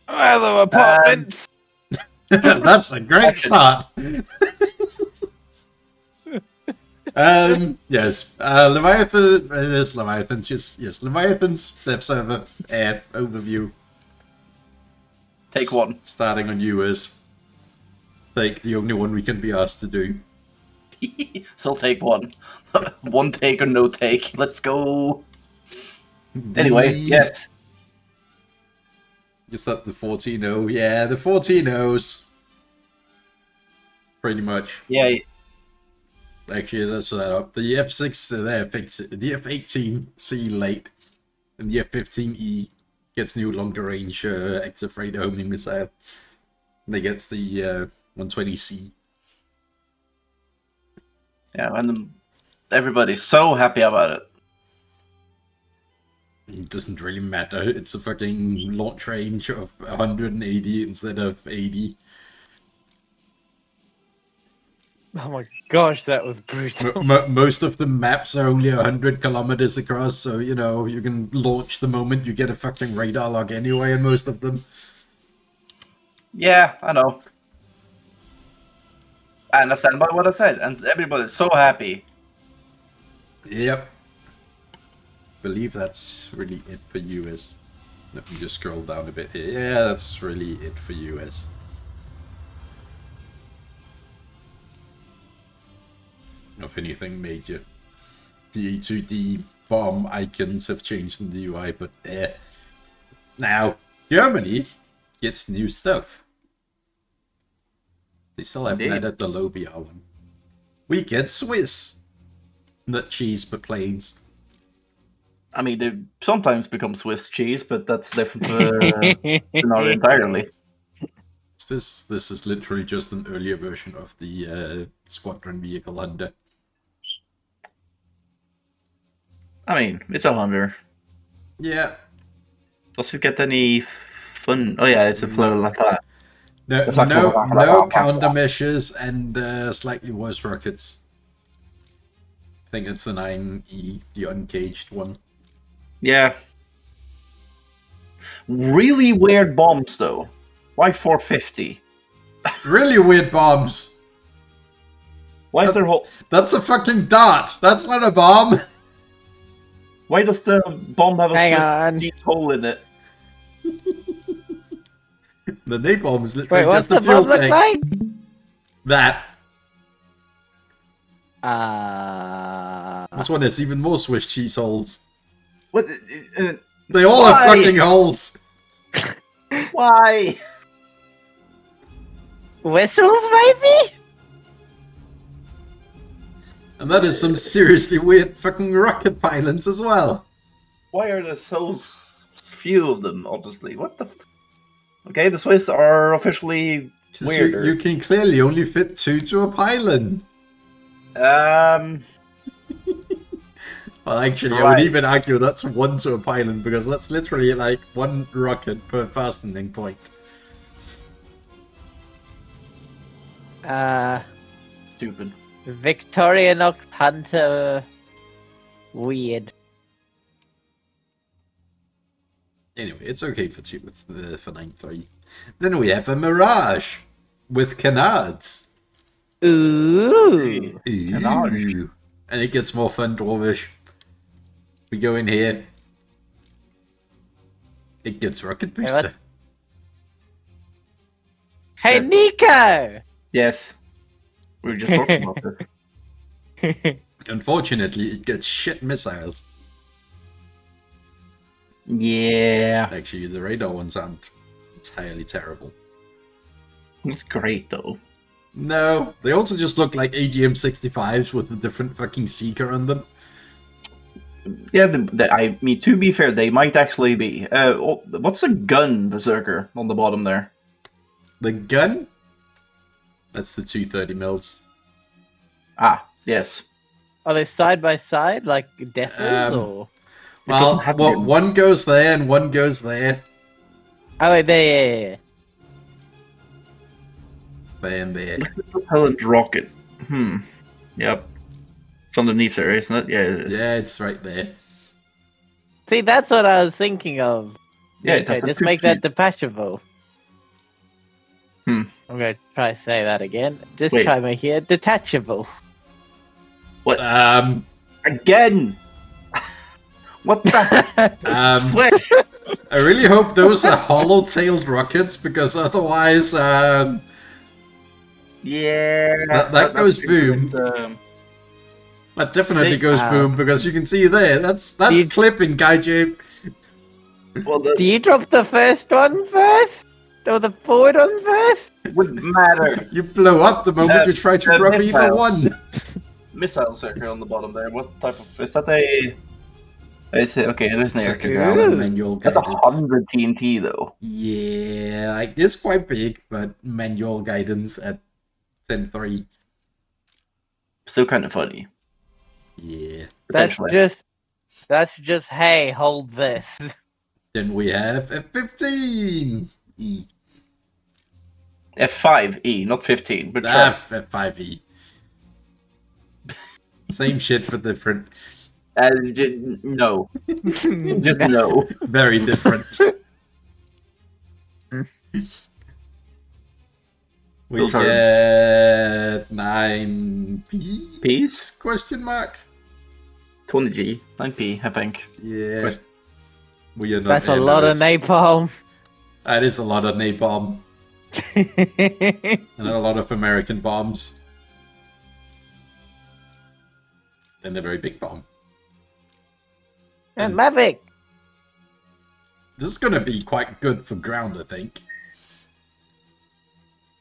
Hello, apartments. That's a great start. Yes. Leviathans. Yes. Leviathans. Dev server. Overview. Take one. Starting on you is take the only one we can be asked to do. So take one. One take or no take. Let's go. Anyway, yes. Is that the 14-0? Yeah, the 14-0s. Pretty much. Yeah. Actually, that's that up. The F6 there fix it. The F18 C late, and the F15E gets new longer range active radar homing missile. And they gets the 120C. Yeah, and everybody's so happy about it. It doesn't really matter. It's a fucking launch range of 180 instead of 80. Oh my gosh, that was brutal. Most of the maps are only 100 kilometers across, so you know you can launch the moment you get a fucking radar log anyway in most of them. Yeah, I know. I understand by what I said, and everybody's so happy. Yep. Believe that's really it for US. Let me just scroll down a bit here. Yeah, that's really it for US. Of anything major. The A2D bomb icons have changed in the UI, but now Germany gets new stuff. They still have added the Lobia one. We get Swiss. Not cheese, but planes. I mean, they sometimes become Swiss cheese, but that's different not entirely. This is literally just an earlier version of the squadron vehicle Hunter. I mean, it's a Hunter. Yeah. Does it get any fun? Oh yeah, it's a flow like that. No countermeasures and slightly worse rockets. I think it's the 9E, the uncaged one. Yeah. Really weird bombs, though. Why 450? Really weird bombs. Why is there whole... That's a fucking dart. That's not a bomb. Why does the bomb have a Swiss hole in it? The napalm is literally Wait, just what's a the fuel bomb look tank. like? That. Uh... This one has even more Swiss cheese holes. What? They all have fucking holes. Why? Whistles, maybe? And that is some seriously weird fucking rocket pylons as well. Why are there so few of them, honestly? What the... Okay, the Swiss are officially weirder. You can clearly only fit 2 to a pylon. Well, actually, I would even argue that's 1 to a pylon, because that's literally like 1 rocket per fastening point. Stupid. Victorinox Hunter... Weird. Anyway, it's okay for 9.3. Then we have a Mirage with canards. Ooh. Ooh. And it gets more fun, Dwarvish. We go in here. It gets rocket booster. Hey, Nico! Yes. We were just talking about this. Unfortunately, it gets shit missiles. Yeah. Actually, the radar ones aren't entirely terrible. It's great, though. No, they also just look like AGM-65s with a different fucking seeker on them. Yeah, I mean, to be fair, they might actually be. What's a gun, Berserker, on the bottom there? The gun? That's the 230 mils. Ah, yes. Are they side by side, like Deathers, or...? Well, one goes there and one goes there. Oh, wait, there. There and there. Propellant rocket. Yep. It's underneath there, isn't it? Yeah, it is. Yeah, it's right there. See, that's what I was thinking of. Yeah, okay, just make that detachable. I'm going to try to say that again. Just Wait. try making it detachable. What? Um, Again? What the? Swiss! I really hope those are hollow-tailed rockets, because otherwise, Yeah. that goes boom. With, That definitely They- goes boom, because you can see there, that's You- clipping, Gaijib. well, Do you drop the first one first? Or the forward one first? wouldn't matter. You blow up the moment you try to drop either missile. one. Missile circle on the bottom there. What type of is that? Is it okay? It is an air to It's ground. Ooh. manual That's guided. 100 TNT though. Yeah, like, it's quite big, but manual guidance at 10.3. Still kind of funny. Yeah. Potentially. That's just hey, hold this. Then we have a 15. E. F5E, not 15, but sure. F5E. Same shit, but different. No, just no. Very different. We Those are- get 9P? P's? Question mark? 20G, 9P, I think. Yeah. We are not That's a air lot of nerds. napalm. That is a lot of napalm. And a lot of American bombs. And a very big bomb. And Mavic. This is gonna be quite good for ground, I think.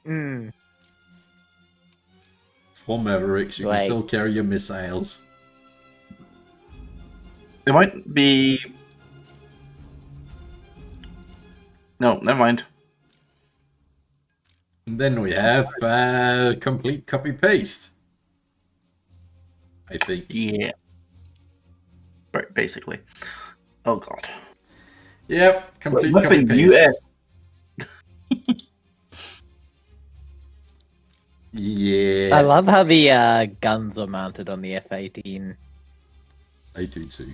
Mm. For Mavericks, you can Right. still carry your missiles. It might be. No, never mind. And then we have complete copy-paste. I think. Yeah. Right, basically. Oh god. Yep, complete Weapon copy-paste. US. Yeah. I love how the guns are mounted on the F-18. I do too.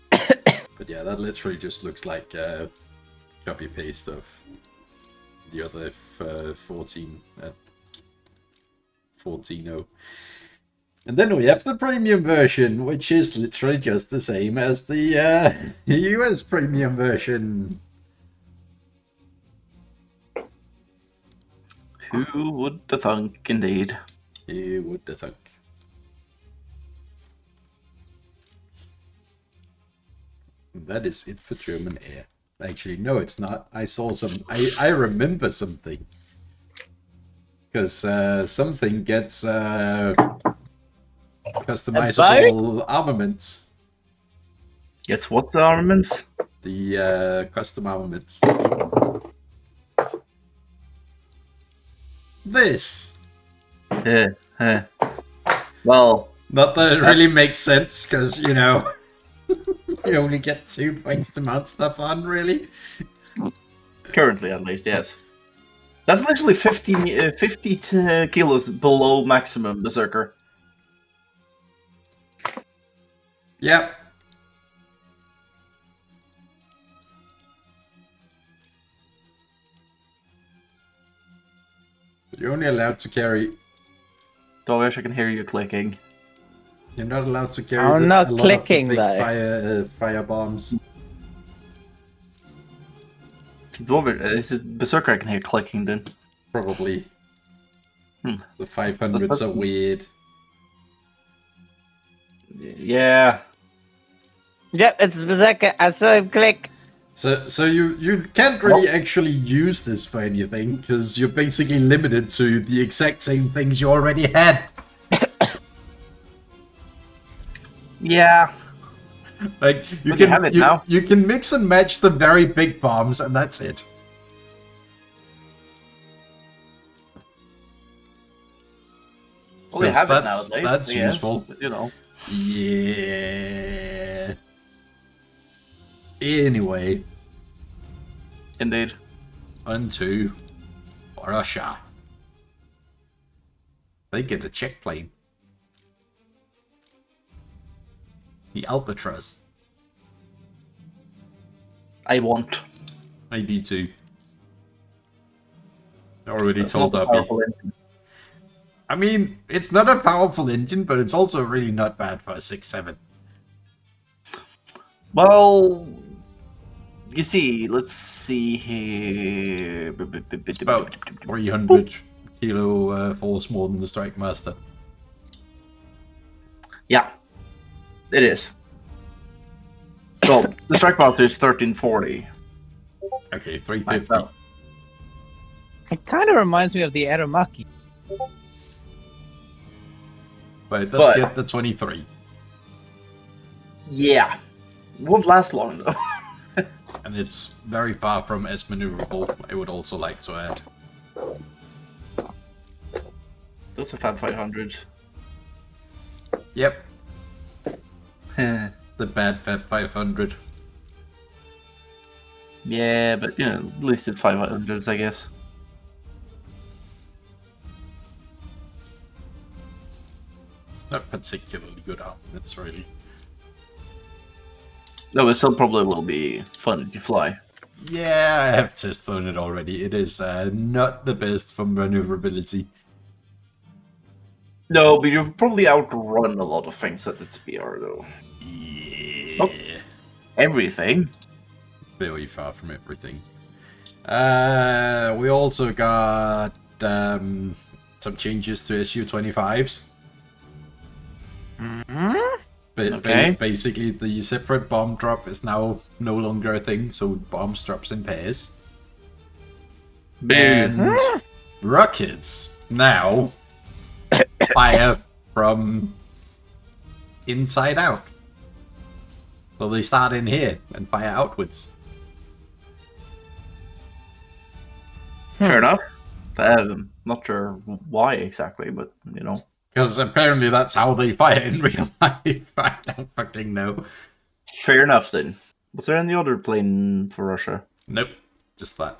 But yeah, that literally just looks like copy-paste of the other F14 at 14.0. And then we have the premium version, which is literally just the same as the US premium version. Who would have thunk, indeed? You would have thunk. That is it for German air. Actually, no, it's not. I saw some. I remember something. Because something gets customizable armaments. Guess what, the armaments? The custom armaments. This. Well, Not that it really makes sense, because, you know, you only get 2 points to mount stuff on, really. currently at least, yes. That's literally 50 kilos below maximum, Berserker. Yep. You're only allowed to carry... So I wish I can hear you clicking. You're not allowed to carry I'm not a lot clicking, of the big though. fire bombs. Is it Berserker I can hear clicking then? Probably. Hmm. The 500s are weird. Yeah. Yep, it's Berserker. I saw him click. So you can't really actually use this for anything, because you're basically limited to the exact same things you already had. Yeah. Like you But you can have it now. you can mix and match the very big bombs, and that's it. Well, they Because have it now, at least. that's yes, useful. but, you know. Yeah. Anyway, Indeed. onto Russia. They get a check plane. The Albatross. I want. I do too. Already That's told not a Abby. powerful engine. I mean, it's not a powerful engine, but it's also really not bad for a 6.7. Well, you see, let's see here. It's about 300 kilo force more than the Strike Master. Yeah, it is. Well, the Strike Master is 1340. Okay, 350. Well, It kind of reminds me of the Aramaki. But it does But- get the 23. yeah, won't last long though. And it's very far from as maneuverable, I would also like to add. That's a Fab 500. Yep, the bad Fab 500. Yeah, but you know, at least it's 500s, I guess. Not particularly good armaments, really. No, it still probably will be fun to fly. Yeah, I have test flown it already. It is not the best for maneuverability. No, but you'll probably outrun a lot of things at its PR though. Yeah. Oh. Everything. Very far from everything. We also got some changes to SU-25s. Okay. Basically, the separate bomb drop is now no longer a thing, so bombs drops in pairs. And rockets now fire from inside out. So they start in here and fire outwards. Fair enough. Not sure why exactly, but you know. Because apparently that's how they fire in real life. I don't fucking know. Fair enough then. Was there any other plane for Russia? Nope, just that.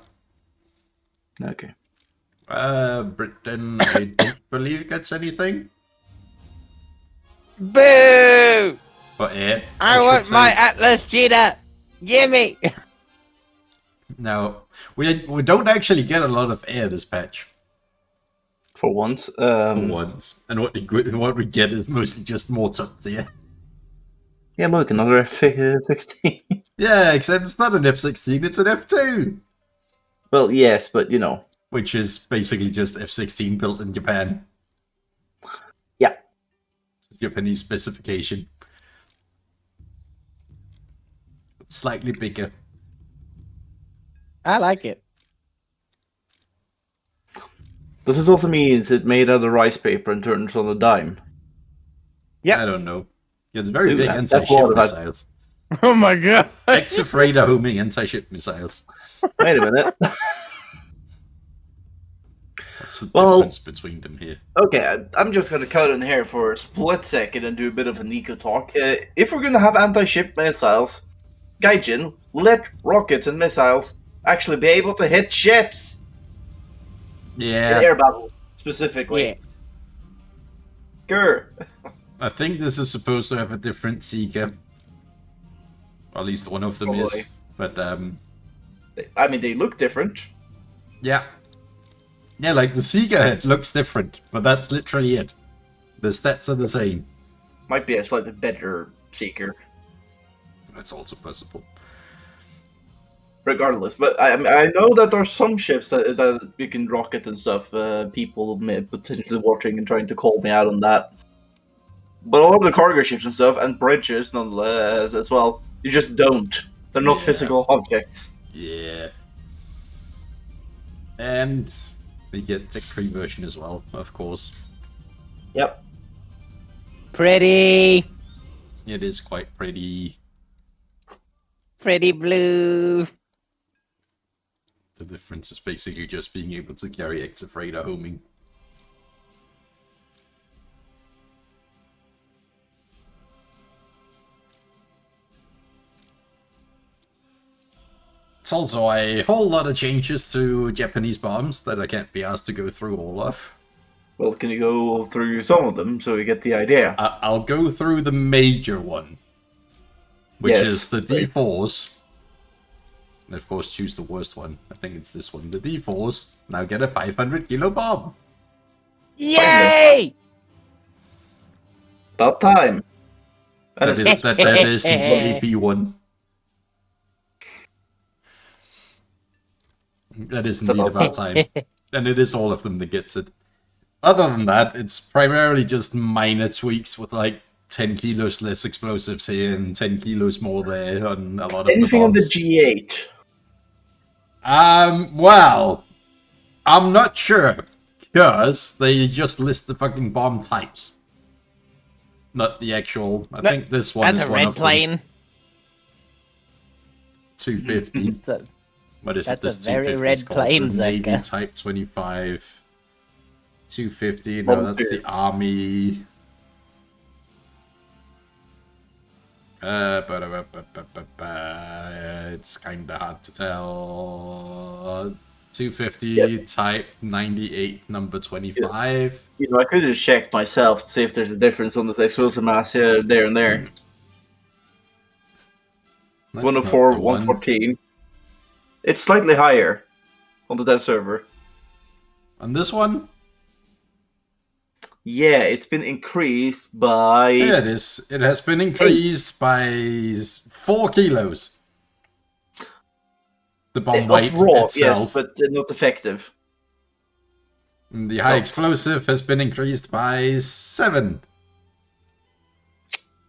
Okay. Britain, I don't believe gets anything Boo! for air. I should want say. my Atlas Cheetah! Gimme! No, we don't actually get a lot of air this patch For once. for once, and what we get is mostly just more top tier. Yeah, look, another F-16. Yeah, except it's not an F-16, it's an F-2, Well, yes, but you know. which is basically just F-16 built in Japan. Yeah. Japanese specification. It's slightly bigger. I like it. Does it also mean it made out of rice paper and turns on a dime? Yep. I don't know. It's very Ooh, big that's anti-ship what about- missiles. Oh my god! Ex-Afraid homing anti-ship missiles. Wait a minute. What's the Well- difference between them here? Okay, I'm just gonna cut in here for a split second and do a bit of a Nico talk. If we're gonna have anti-ship missiles, Gaijin, let rockets and missiles actually be able to hit ships in Yeah, air battle, specifically. Yeah. Grr. I think this is supposed to have a different Seeker. Or at least one of them Probably. is. But, I mean, they look different. yeah. Yeah, like the Seeker head looks different, but that's literally it. The stats are the same. Might be a slightly better Seeker, That's also possible. regardless. But I know that there are some ships that you can rocket and stuff. People may potentially watching and trying to call me out on that. But a lot of the cargo ships and stuff, and bridges nonetheless as well, you just don't. They're not Yeah. physical objects. Yeah. And we get tech free version as well, of course. Yep. Pretty! It is quite pretty. Pretty blue! The difference is basically just being able to carry Ex-Afraid homing. It's also a whole lot of changes to Japanese bombs that I can't be asked to go through all of. Well, can you go through some of them so you get the idea? I'll go through the major one, which Yes, is the please. D4s. And of course, choose the worst one. I think it's this one, the D4s. Now get a 500 kilo bomb. Yay! About time. That is the AP one. That is indeed about time. And it is all of them that gets it. Other than that, it's primarily just minor tweaks with like 10 kilos less explosives here and 10 kilos more there on a lot of Anything the on the bombs. G8? Well, I'm not sure. Because they just list the fucking bomb types. Not the actual... I think this one That's is a one red of plane. them. 250. What is it? That's This a very 250 red is called plane, the Navy Zeka. Type 25. 250, no, that's the Army. It's kind of hard to tell. 250 Type 98, number 25. You know, I could have checked myself to see if there's a difference on the explosive mass here, there, and there. That's 104, not the one. 114. It's slightly higher on the dev server. On this one? Yeah, it's been increased by... Yeah, it is. It has been increased by 4 kilos. The bomb weight raw, itself. yes, but not effective. And the high explosive has been increased by 7.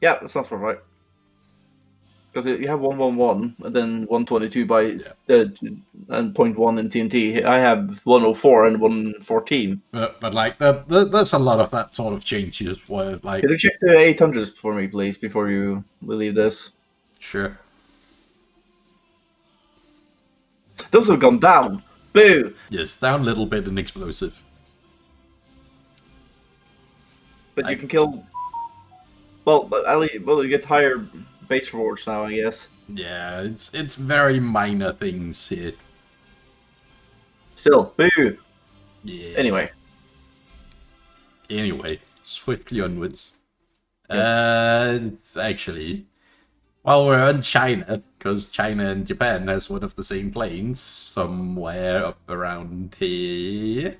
Yeah, that sounds about right. Because you have 111 and then 122 by and 0.1 in TNT. I have 104 and 114. But like there's a lot of that sort of changes. Where like, Can you check the 800s for me, please, before you leave this? Sure. Those have gone down. Boo! Yes, down a little bit in explosive. But you can kill. Well, you get higher base rewards now, I guess. Yeah, it's very minor things here. Still, boo. Yeah. Anyway, swiftly onwards. Yes. Actually, while we're on China, because China and Japan has one of the same planes somewhere up around here.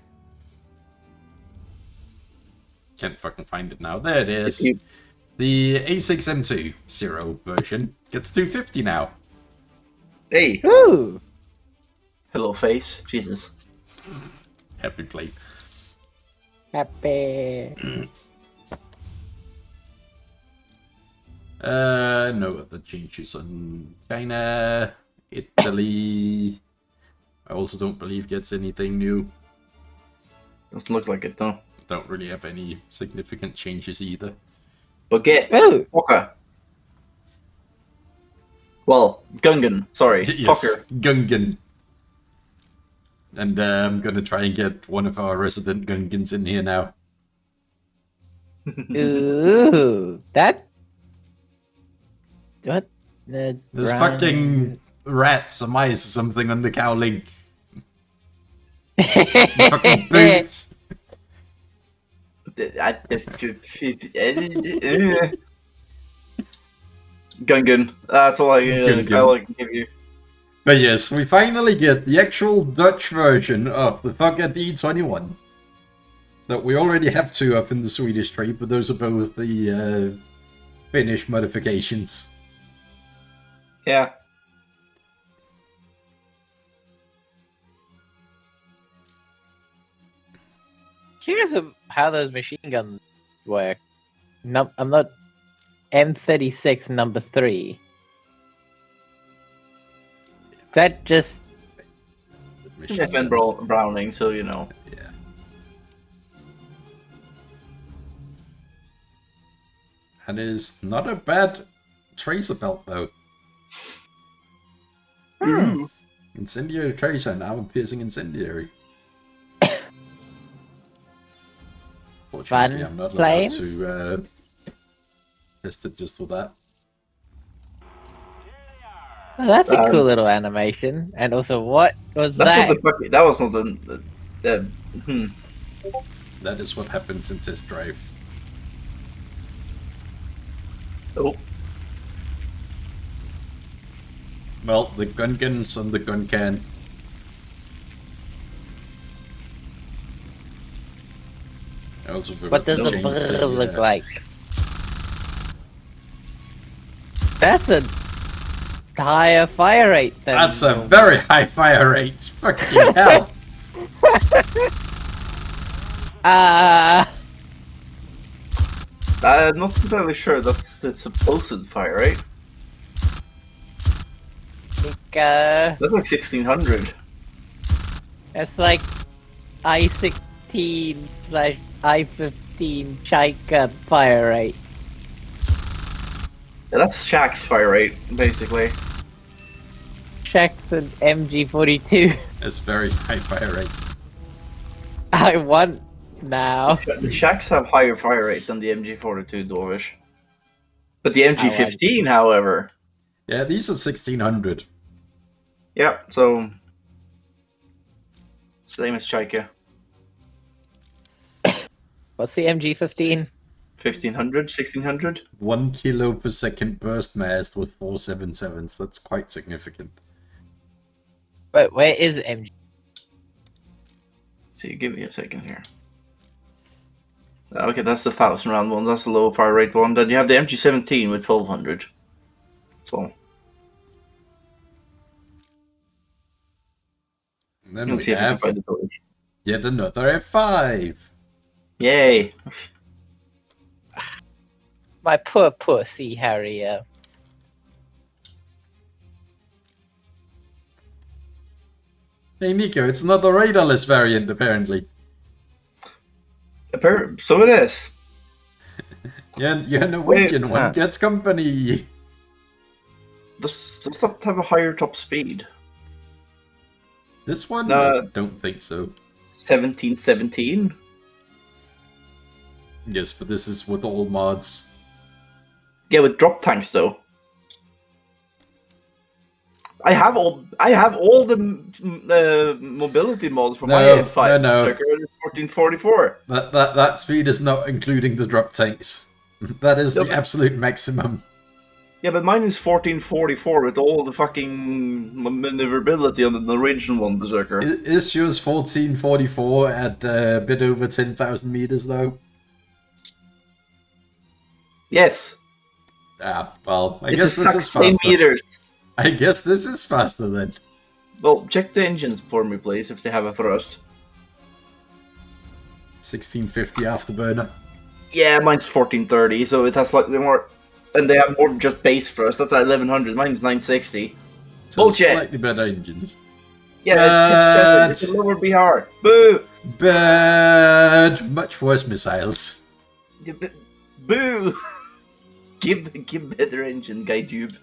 Can't fucking find it now. There it is. The A6M2 Zero version gets 250 now. Hey. Ooh. Hello, face. Jesus. Happy plane. Happy. No other changes on China, Italy. I also don't believe gets anything new. Doesn't look like it, though. Don't really have any significant changes either. Baguette. Ooh. Fucker. Well, Gungan. Sorry. Yes, Fucker. Gungan. And I'm gonna try and get one of our resident Gungans in here now. Ooh. That. What? There's fucking rats or mice or something on the cowling. Fucking boots. Gungan. That's all I like to give you. But yes, we finally get the actual Dutch version of the Fucker D21. That we already have 2 of in the Swedish trade, but those are both the Finnish modifications. Yeah. Curious of how those machine guns work. No, I'm not. M36 number 3. Is that just? Yeah, Ben Browning, so you know. Yeah. And is not a bad tracer belt though. Ooh. Incendiary tracer, now I'm piercing incendiary. Fortunately, I'm not allowed to test it just for that. Oh, that's a cool little animation. And also, what was That's that? not the fucking. That was not the. That is what happens in test drive. Oh. Well, the gun guns on the gun can. I also forgot What does to the change brr look the, like? That's a higher fire rate than That's a normal. very high fire rate. Fucking hell. I'm not entirely sure that's its supposed fire rate. think, That's like 1600. it's like I-16 slash I-15 Chaika fire rate. Yeah, that's Shaq's fire rate, basically. Checks an MG42. That's very high fire rate. I want now. The Shaqs have higher fire rate than the MG42 Dwarvish. But the MG15, however. Yeah, these are 1600. Yeah, so. Same as Chaika. What's the MG15? 1500, 1600. 1 kilo per second burst mass with 477s. That's quite significant. Wait, where is MG? See, give me a second here. Okay, that's the 1000 round one. That's the low fire rate one. Then you have the MG17 with 1200. So. And then Let's we see if we can have find the Dwarvish. yet another F5. Yay! My poor pussy Harrier. Hey Nico, it's another radarless variant apparently. So it is. Your Norwegian one huh. gets company. Does that have a higher top speed? This one? No. I don't think so. 1717? Yes, but this is with all mods. Yeah, with drop tanks though. I have all the mobility mods for my No, F5. no. 1444. That speed is not including the drop tanks. That is No, the but- absolute maximum. Yeah, but mine is 1444 with all the fucking maneuverability on the Norwegian one, Berserker. Is yours 1444 at a bit over 10,000 meters though? Yes. Ah, well, I It's guess a this is 16 faster. meters. I guess this is faster then. Well, check the engines for me, please, if they have a thrust. 1650 afterburner. Yeah, mine's 1430, so it has slightly more. And they have more than just base thrust. That's at 1100. Mine's 960. So Bullshit! Slightly better engines. Yeah, it's a lower BR. Boo! But much worse missiles. Boo! give better engine, guy tube.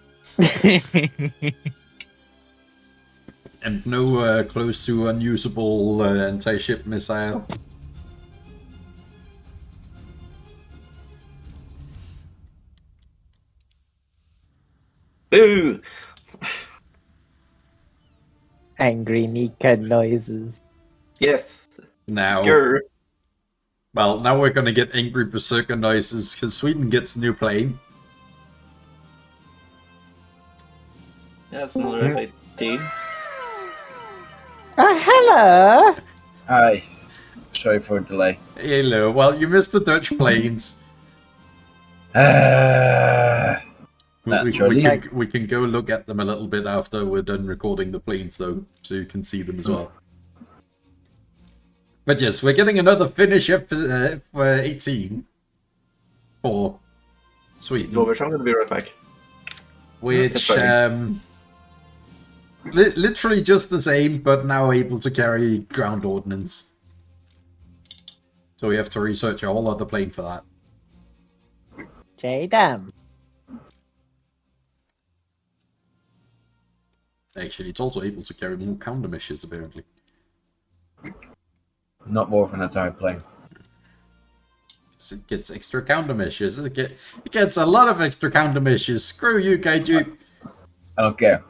And no close to unusable anti-ship missile. Boo! Angry Nika noises. Yes. Now, Grr. well, now we're gonna get angry berserker noises because Sweden gets a new plane. Yeah, that's another F-18. Hello! Hi. Sorry for the delay. Hello. Well, you missed the Dutch planes. Naturally. We can go look at them a little bit after we're done recording the planes, though, so you can see them as well. But yes, we're getting another Finnish F-18 for Sweden, Dwarvish, I'm gonna be right back. which Okay, literally just the same, but now able to carry ground ordnance. So we have to research a whole other plane for that. J-Dam. Actually, it's also able to carry more countermeasures, apparently. Not more of an attack plane. It gets extra countermeasures. It gets a lot of extra countermeasures. Screw you, Kaiju. I don't care.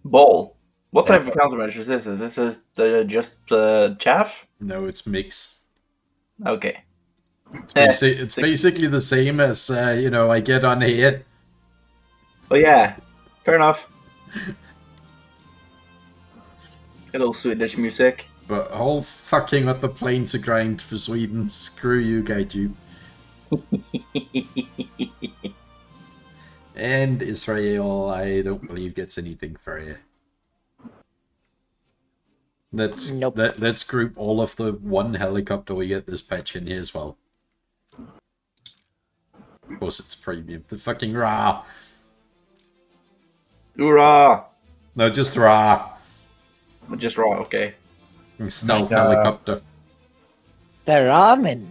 Ball. What type of countermeasure is this? Is this just chaff? No, it's mix. Okay. It's basically the same as, I get on here. Oh yeah, fair enough. Hello, Swedish music. But all fucking with the planes to grind for Sweden. Screw you, Gaiju. And Israel, I don't believe gets anything for you. Nope. Let's group all of the one helicopter we get this patch in here as well. Of course, it's premium. The fucking Ra. Hoorah! No, just Ra. Just raw, okay. Stealth Like, helicopter. The ramen.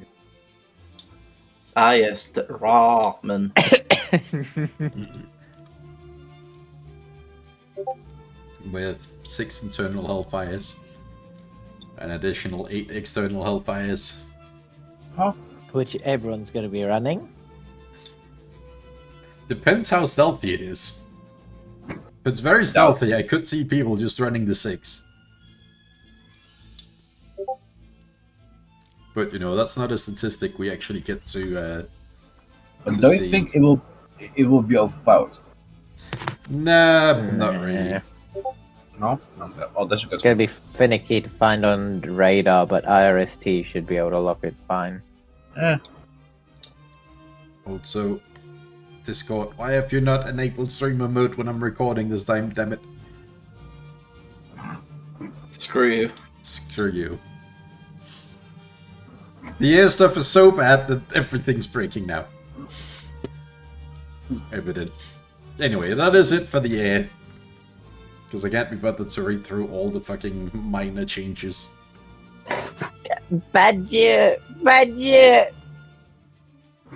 Ah, yes, the ramen. With 6 internal Hellfires. An additional 8 external Hellfires. Huh? Which everyone's going to be running. Depends how stealthy it is. If it's very stealthy, I could see people just running the 6. But, you know, that's not a statistic we actually get to But to do you see. think it will be overpowered? Nah, not really. No? No. Oh, that's a good It's going to be finicky to find on the radar, but IRST should be able to lock it fine. Also, Discord, why have you not enabled streamer mode when I'm recording this time, damn it? Screw you. Screw you. The air stuff is so bad that everything's breaking now. Evident. Anyway, that is it for the air. Because I can't be bothered to read through all the fucking minor changes. Budget! Budget!